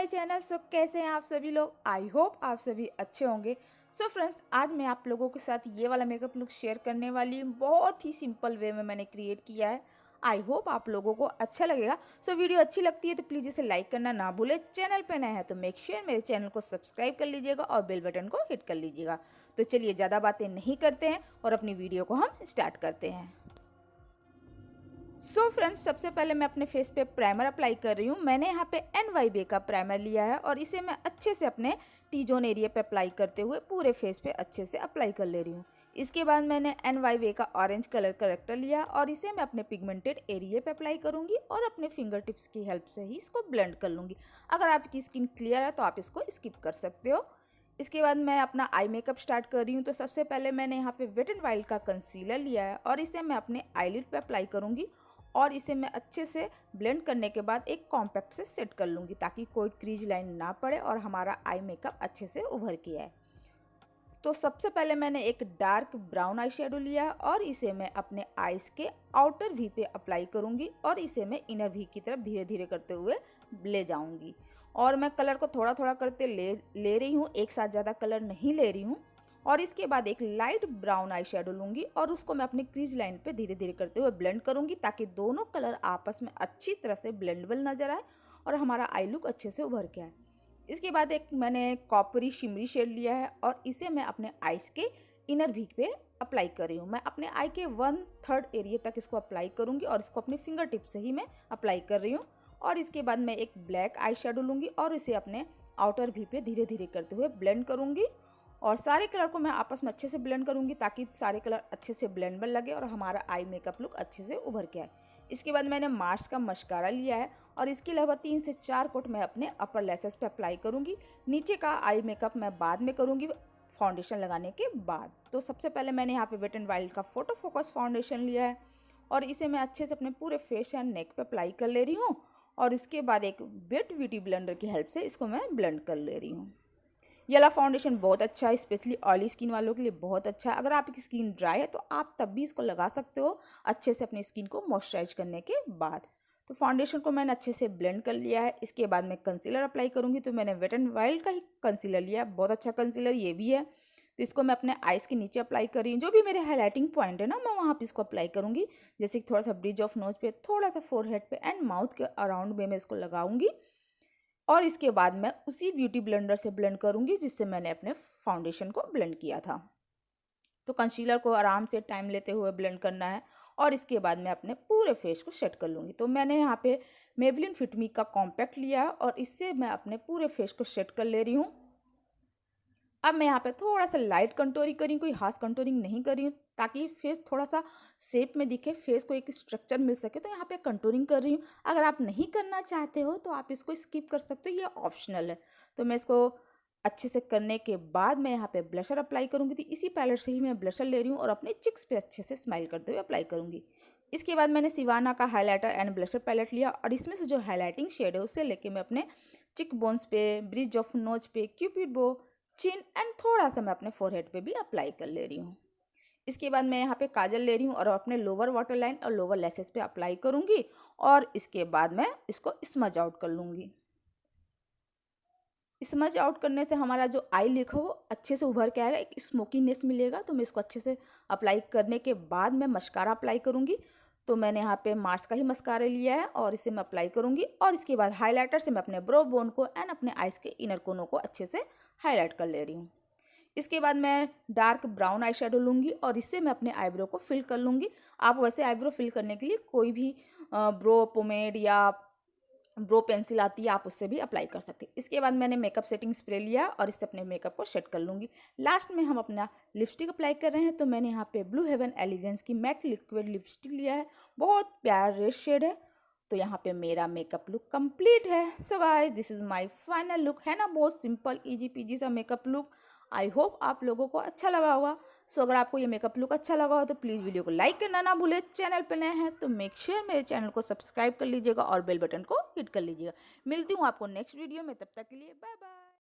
My channel. सो कैसे हैं आप सभी लोग? आई होप आप सभी अच्छे होंगे। सो फ्रेंड्स, आज मैं आप लोगों के साथ ये वाला मेकअप लुक शेयर करने वाली हूँ। बहुत ही सिंपल वे में मैंने क्रिएट किया है। आई होप आप लोगों को अच्छा लगेगा। सो वीडियो अच्छी लगती है तो प्लीज़ इसे लाइक करना ना भूले। चैनल पे नए हैं तो मेक श्योर मेरे चैनल को सब्सक्राइब कर लीजिएगा और बेल बटन को हिट कर लीजिएगा। तो चलिए ज़्यादा बातें नहीं करते हैं और अपनी वीडियो को हम स्टार्ट करते हैं। सो फ्रेंड्स, सबसे पहले मैं अपने फेस पे प्राइमर अप्लाई कर रही हूँ। मैंने यहाँ पे NYB का प्राइमर लिया है और इसे मैं अच्छे से अपने टी जोन एरिया पे अप्लाई करते हुए पूरे फेस पे अच्छे से अप्लाई कर ले रही हूँ। इसके बाद मैंने NYB का ऑरेंज कलर करेक्टर लिया और इसे मैं अपने पिगमेंटेड एरिया पे अप्लाई करूँगी और अपने फिंगर टिप्स की हेल्प से ही इसको ब्लेंड कर लूँगी। अगर आपकी स्किन क्लियर है तो आप इसको स्किप कर सकते हो। इसके बाद मैं अपना आई मेकअप स्टार्ट कर रही हूँ। तो सबसे पहले मैंने यहाँ पे वेट एंड वाइल्ड का कंसीलर लिया है और इसे मैं अपने आईलिड पे अप्लाई करूँगी और इसे मैं अच्छे से ब्लेंड करने के बाद एक कॉम्पैक्ट से सेट कर लूँगी ताकि कोई क्रीज लाइन ना पड़े और हमारा आई मेकअप अच्छे से उभर के आए। तो सबसे पहले मैंने एक डार्क ब्राउन आई शेडो लिया और इसे मैं अपने आईज के आउटर वी पे अप्लाई करूँगी और इसे मैं इनर वी की तरफ धीरे धीरे करते हुए ले जाऊँगी। और मैं कलर को थोड़ा थोड़ा करते ले रही हूँ, एक साथ ज़्यादा कलर नहीं ले रही हूँ। और इसके बाद एक लाइट ब्राउन आई शेडो लूँगी और उसको मैं अपनी क्रीज लाइन पे धीरे धीरे करते हुए ब्लेंड करूँगी ताकि दोनों कलर आपस में अच्छी तरह से ब्लेंडेबल नज़र आए और हमारा आई लुक अच्छे से उभर के आए। इसके बाद एक मैंने कॉपरी शिमरी शेड लिया है और इसे मैं अपने आईज के इनर वी पे अप्लाई कर रही हूँ। मैं अपने आई के 1/3 एरिया तक इसको अप्लाई करूँगी और इसको अपने फिंगर टिप से ही मैं अप्लाई कर रही हूँ। और इसके बाद मैं एक ब्लैक आई शेडो लूँगी और इसे अपने आउटर वी पे धीरे धीरे करते हुए ब्लेंड करूँगी और सारे कलर को मैं आपस में अच्छे से ब्लेंड करूँगी ताकि सारे कलर अच्छे से ब्लेंडेबल लगे और हमारा आई मेकअप लुक अच्छे से उभर के आए। इसके बाद मैंने मार्स का मस्कारा लिया है और इसके अलावा 3 से 4 कोट मैं अपने अपर लैसेस पे अप्लाई करूँगी। नीचे का आई मेकअप मैं बाद में करूँगी फाउंडेशन लगाने के बाद। तो सबसे पहले मैंने यहाँ पे वेट एंड वाइल्ड का फोटो फोकस फाउंडेशन लिया है और इसे मैं अच्छे से अपने पूरे फेस एंड नेक पे अप्लाई कर ले रही हूँ और इसके बाद एक वेट ब्यूटी ब्लेंडर की हेल्प से इसको मैं ब्लेंड कर ले रही हूँ। ये वाला फाउंडेशन बहुत अच्छा है, स्पेशली ऑयली स्किन वालों के लिए बहुत अच्छा है। अगर आपकी स्किन ड्राई है तो आप तब भी इसको लगा सकते हो अच्छे से अपनी स्किन को मॉइस्चराइज करने के बाद। तो फाउंडेशन को मैंने अच्छे से ब्लेंड कर लिया है। इसके बाद मैं कंसीलर अप्लाई करूँगी। तो मैंने वेट एंड वाइल्ड का ही कंसीलर लिया है, बहुत अच्छा कंसीलर ये भी है। तो इसको मैं अपने आइज़ के नीचे अप्लाई कर रही हूँ। जो भी मेरे हाईलाइटिंग पॉइंट है ना, मैं वहाँ पे इसको अप्लाई करूँगी। जैसे कि थोड़ा सा ब्रिज ऑफ नोज पे, थोड़ा सा फोरहेड पे एंड माउथ के अराउंड में मैं इसको लगाऊंगी। और इसके बाद मैं उसी ब्यूटी ब्लेंडर से ब्लेंड करूंगी जिससे मैंने अपने फाउंडेशन को ब्लेंड किया था। तो कंसीलर को आराम से टाइम लेते हुए ब्लेंड करना है और इसके बाद मैं अपने पूरे फेस को सेट कर लूँगी। तो मैंने यहाँ पे मेबलिन फिट मी का कॉम्पैक्ट लिया है और इससे मैं अपने पूरे फेस को सेट कर ले रही हूँ। अब मैं यहाँ पे थोड़ा सा लाइट कंटूरिंग करी, कोई हार्श कंटूरिंग नहीं करी हूँ ताकि फेस थोड़ा सा शेप में दिखे, फेस को एक स्ट्रक्चर मिल सके। तो यहाँ पे कंटूरिंग कर रही हूँ। अगर आप नहीं करना चाहते हो तो आप इसको स्किप कर सकते हो, ये ऑप्शनल है। तो मैं इसको अच्छे से करने के बाद मैं यहाँ पे ब्लशर अप्लाई करूँगी। तो इसी पैलेट से ही मैं ब्लशर ले रही हूँ और अपने चिक्स पे अच्छे से स्माइल करते हुए अप्लाई करूँगी। इसके बाद मैंने सिवाना का हाइलाइटर एंड ब्लशर पैलेट लिया और इसमें से जो हाइलाइटिंग शेड है उसे लेके मैं अपने चिक बोन्स पे, ब्रिज ऑफ नोज पे, क्यूपिड बो, चिन एंड थोड़ा सा मैं अपने फोरहेड पे भी अप्लाई कर ले रही हूँ। इसके बाद मैं यहाँ पे काजल ले रही हूँ और अपने लोअर वाटर लाइन और लोअर लेसेस पे अप्लाई करूँगी और इसके बाद मैं इसको स्मज आउट कर लूँगी। स्मज आउट करने से हमारा जो आई लिखा वो अच्छे से उभर के आएगा, एक स्मोकीनेस मिलेगा। तो मैं इसको अच्छे से अप्लाई करने के बाद मैं मस्कारा अप्लाई करूँगी। तो मैंने यहाँ पे मार्स का ही मस्कारा लिया है और इसे मैं अप्लाई करूँगी और इसके बाद हाइलाइटर से मैं अपने ब्रो बोन को एंड अपने आइज़ के इनर कोनों को अच्छे से हाईलाइट कर ले रही हूँ। इसके बाद मैं डार्क ब्राउन आई शेडो लूँगी और इससे मैं अपने आईब्रो को फिल कर लूँगी। आप वैसे आईब्रो फिल करने के लिए कोई भी ब्रो पोमेड या ब्रो पेंसिल आती है, आप उससे भी अप्लाई कर सकते हैं। इसके बाद मैंने मेकअप सेटिंग स्प्रे लिया और इससे अपने मेकअप को सेट कर लूँगी। लास्ट में हम अपना लिपस्टिक अप्लाई कर रहे हैं। तो मैंने यहाँ पे ब्लू हेवन एलिगेंस की मैट लिक्विड लिपस्टिक लिया है, बहुत प्यारा रेड शेड है। तो यहाँ पे मेरा मेकअप लुक कंप्लीट है। So guys, this is my final look. है ना बहुत सिंपल इजी पीजी सा मेकअप लुक। आई होप आप लोगों को अच्छा लगा होगा। सो अगर आपको ये मेकअप लुक अच्छा लगा हो तो प्लीज़ वीडियो को लाइक करना ना भूले। चैनल पे नए हैं तो मेक श्योर मेरे चैनल को सब्सक्राइब कर लीजिएगा और बेल बटन को हिट कर लीजिएगा। मिलती हूँ आपको नेक्स्ट वीडियो में, तब तक के लिए बाय बाय।